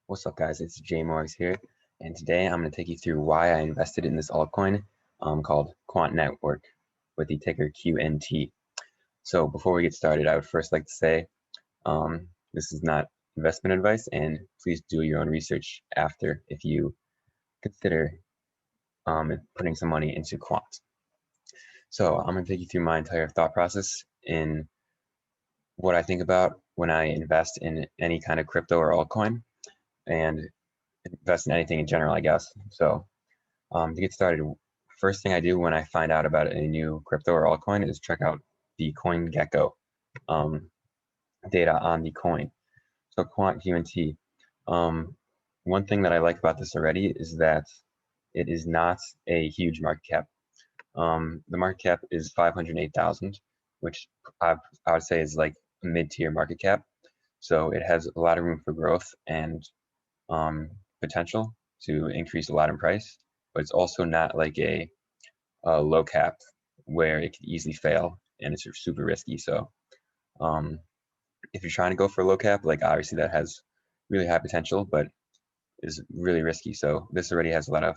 What's up, guys? It's Jay Morris here, and today I'm going to take you through why I invested in this altcoin called Quant Network with the ticker QNT. So before we get started, I would first like to say this is not investment advice, and please do your own research after if you consider putting some money into Quant. So I'm going to take you through my entire thought process in what I think about when I invest in any kind of crypto or altcoin, and invest in anything in general, I guess. So to get started, first thing I do when I find out about a new crypto or altcoin is check out the CoinGecko data on the coin. So Quant QNT. One thing that I like about this already is that it is not a huge market cap. The market cap is 508,000, which I would say is like a mid-tier market cap. So it has a lot of room for growth and potential to increase a lot in price, but it's also not like a low cap where it could easily fail and it's super risky. So if you're trying to go for a low cap, like obviously that has really high potential, but is really risky. So this already has a lot of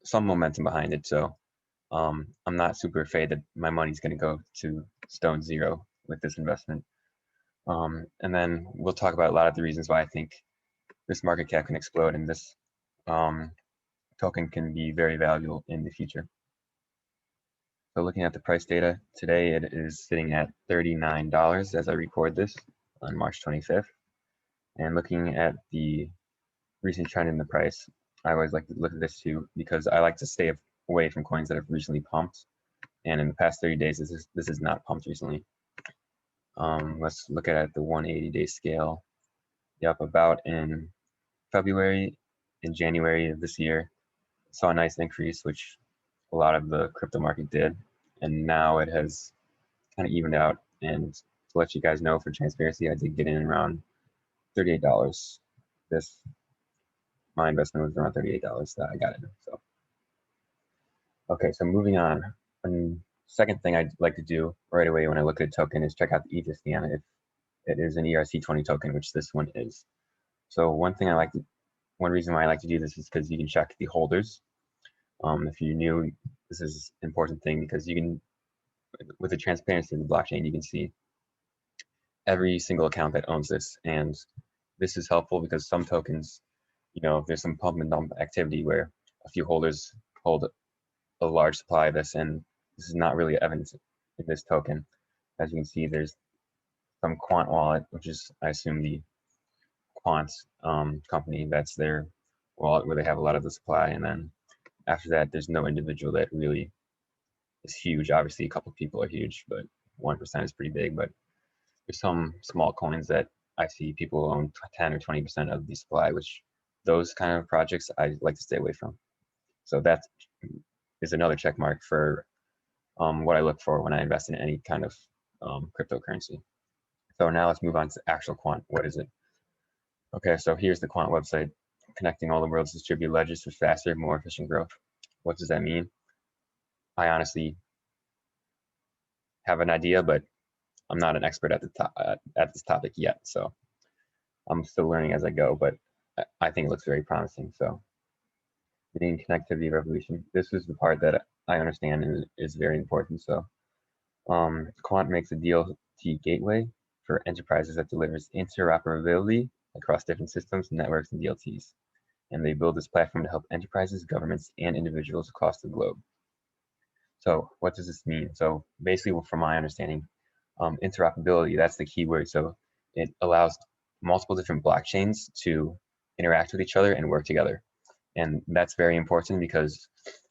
some momentum behind it. So I'm not super afraid that my money's going to go to stone zero with this investment. And then we'll talk about a lot of the reasons why I think this market cap can explode and this token can be very valuable in the future. So looking at the price data, today it is sitting at $39 as I record this on March 25th. And looking at the recent trend in the price, I always like to look at this too because I like to stay away from coins that have recently pumped. And in the past 30 days, this is not pumped recently. Let's look at the 180-day scale. Yep, about in February and January of this year, saw a nice increase, which a lot of the crypto market did, and now it has kind of evened out. And to let you guys know, for transparency, I did get in around $38. My investment was around $38 that I got in. So okay, so moving on. And second thing I'd like to do right away when I look at a token is check out the ether scan if it is an ERC20 token, which this one is. So one reason why I like to do this is because you can check the holders. If you're new, this is an important thing because you can, with the transparency of the blockchain, you can see every single account that owns this. And this is helpful because some tokens, there's some pump and dump activity where a few holders hold a large supply of this, and this is not really evident in this token. As you can see, there's some Quant wallet, which is, I assume, the Quant company. That's their wallet where they have a lot of the supply. And then after that, there's no individual that really is huge. Obviously, a couple of people are huge, but 1% is pretty big. But there's some small coins that I see people own 10 or 20% of the supply, which those kind of projects I like to stay away from. So that is another check mark for what I look for when I invest in any kind of cryptocurrency. So now let's move on to actual Quant. What is it? Okay, so here's the Quant website, connecting all the world's distributed ledgers for faster, more efficient growth. What does that mean? I honestly have an idea, but I'm not an expert at this topic yet, so I'm still learning as I go, but I think it looks very promising. So the connectivity revolution, this is the part that I understand and is very important. So Quant makes a DLT gateway for enterprises that delivers interoperability across different systems, networks, and DLTs. And they build this platform to help enterprises, governments, and individuals across the globe. So what does this mean? So basically, from my understanding, interoperability, that's the key word. So it allows multiple different blockchains to interact with each other and work together. And that's very important because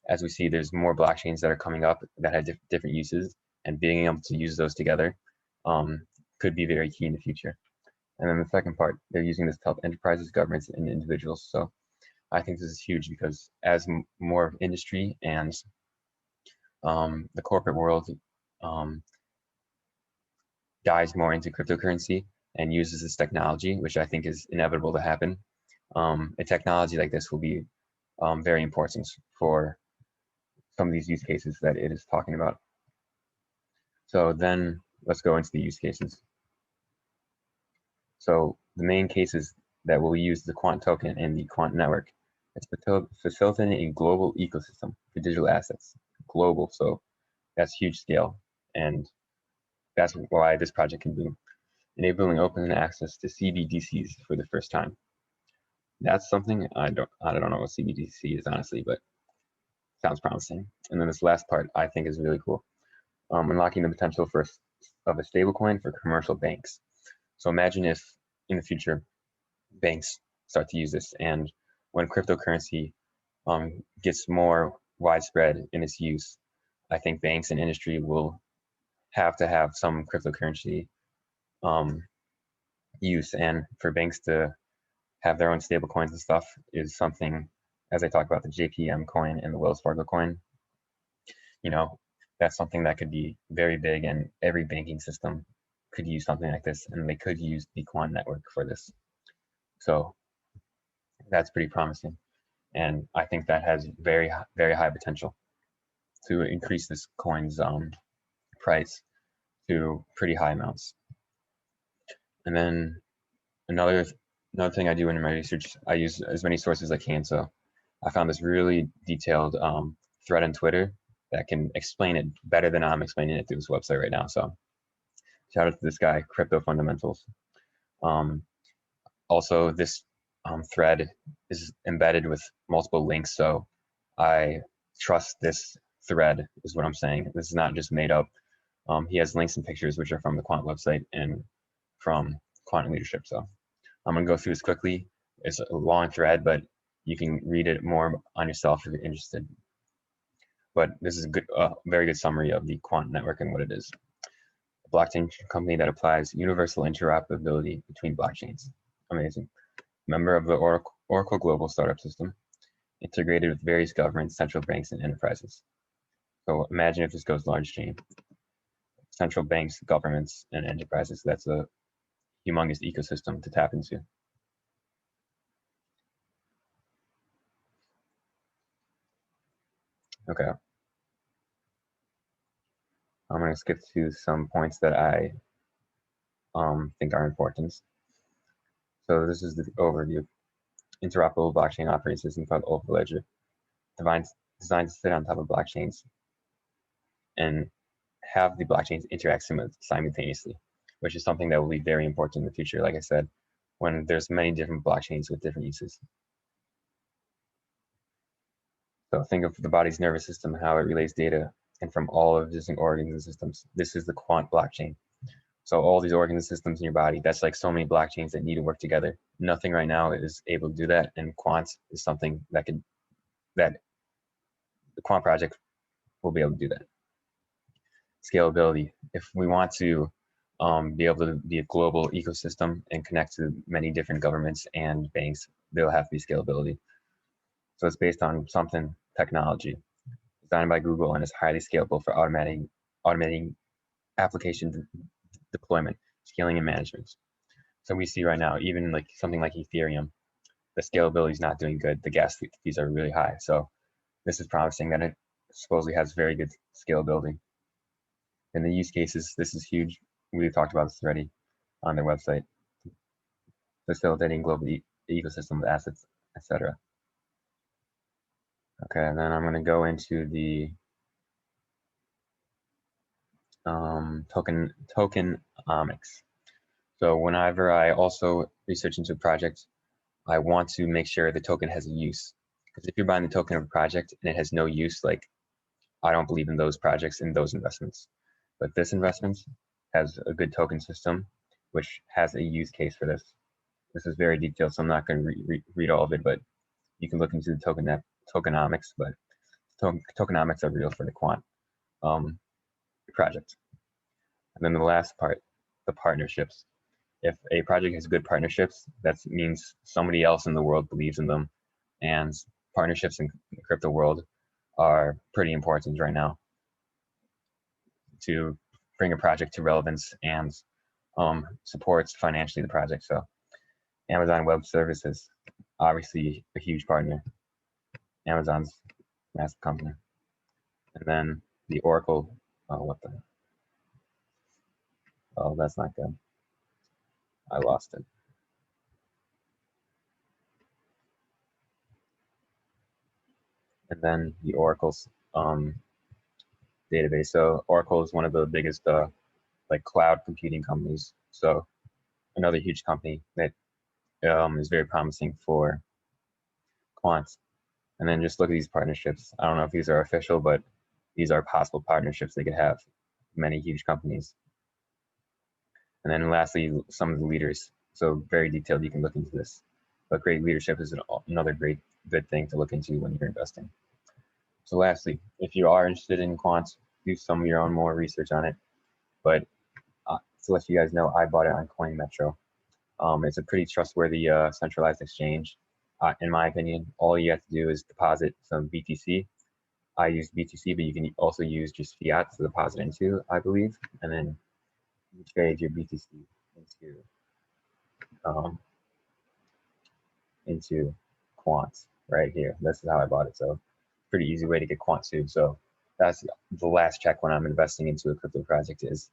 as we see, there's more blockchains that are coming up that have different uses, and being able to use those together could be very key in the future. And then the second part, they're using this to help enterprises, governments, and individuals. So I think this is huge because as more industry and the corporate world dives more into cryptocurrency and uses this technology, which I think is inevitable to happen, a technology like this will be very important for some of these use cases that it is talking about. So then let's go into the use cases. So the main cases that will use the Quant token and the Quant Network. It's facilitating a global ecosystem for digital assets. Global, so that's huge scale, and that's why this project can boom. Enabling open access to CBDCs for the first time. That's something I don't know what CBDC is, honestly, but sounds promising. And then this last part I think is really cool. Unlocking the potential of a stablecoin for commercial banks. So imagine if in the future banks start to use this, and when cryptocurrency gets more widespread in its use, I think banks and industry will have to have some cryptocurrency use, and for banks to have their own stable coins and stuff is something, as I talk about the JPM coin and the Wells Fargo coin, you know, that's something that could be very big, and every banking system could use something like this, and they could use the Quant network for this. So that's pretty promising, and I think that has very high potential to increase this coin's price to pretty high amounts. And then another thing I do in my research, I use as many sources as I can. So I found this really detailed thread on Twitter that can explain it better than I'm explaining it through this website right now. So shout out to this guy, Crypto Fundamentals. Also, this thread is embedded with multiple links, so I trust this thread is what I'm saying. This is not just made up. He has links and pictures which are from the Quant website and from Quant leadership. So I'm gonna go through this quickly. It's a long thread, but you can read it more on yourself if you're interested. But this is a good, very good summary of the Quant network and what it is. A blockchain company that applies universal interoperability between blockchains. Amazing. Member of the Oracle Global Startup System, integrated with various governments, central banks, and enterprises. So imagine if this goes large chain. Central banks, governments, and enterprises. That's a humongous ecosystem to tap into. Okay. I'm going to skip to some points that I think are important. So this is the overview. Interoperable blockchain operating system called Overledger, designed to sit on top of blockchains and have the blockchains interact simultaneously, which is something that will be very important in the future. Like I said, when there's many different blockchains with different uses. So think of the body's nervous system, how it relays data, and from all of existing organs and systems. This is the Quant blockchain. So all these organs and systems in your body, that's like so many blockchains that need to work together. Nothing right now is able to do that, and Quant is something that the Quant project will be able to do that. Scalability. If we want to be able to be a global ecosystem and connect to many different governments and banks, there'll have to be scalability. So it's based on something technology designed by Google and is highly scalable for automating application deployment, scaling, and management. So we see right now, even like something like Ethereum, the scalability is not doing good. The gas fees are really high. So this is promising that it supposedly has very good scalability. And the use cases, this is huge. We talked about this already on their website. Facilitating global ecosystem of assets, etc. Okay, and then I'm going to go into the tokenomics. So whenever I also research into a project, I want to make sure the token has a use. Because if you're buying the token of a project and it has no use, like I don't believe in those projects and those investments. But this investment has a good token system, which has a use case for this. This is very detailed, so I'm not going to read all of it, but you can look into the tokenomics. But tokenomics are real for the Quant project. And then the last part, the partnerships. If a project has good partnerships, that means somebody else in the world believes in them. And partnerships in the crypto world are pretty important right now to bring a project to relevance and supports financially the project. So Amazon Web Services, obviously a huge partner. Amazon's a massive company. And then the Oracle, oh, that's not good. I lost it. and then the Oracle's database. So Oracle is one of the biggest like cloud computing companies. So another huge company that is very promising for quants. And then just look at these partnerships. I don't know if these are official, but these are possible partnerships they could have, many huge companies. And then lastly, some of the leaders. So very detailed, you can look into this. But great leadership is another great good thing to look into when you're investing. So lastly, if you are interested in quants, do some of your own more research on it. But to let you guys know, I bought it on Coin Metro. It's a pretty trustworthy centralized exchange. In my opinion, all you have to do is deposit some BTC. I use BTC, but you can also use just fiat to deposit into, I believe, and then you trade your BTC into quants right here. This is how I bought it. So pretty easy way to get quant too. So that's the last check when I'm investing into a crypto project is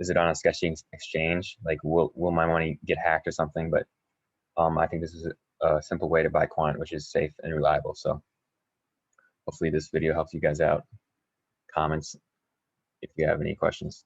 it on a sketchy exchange? Like will my money get hacked or something? But I think this is a simple way to buy quant, which is safe and reliable. So hopefully this video helps you guys out. Comments if you have any questions.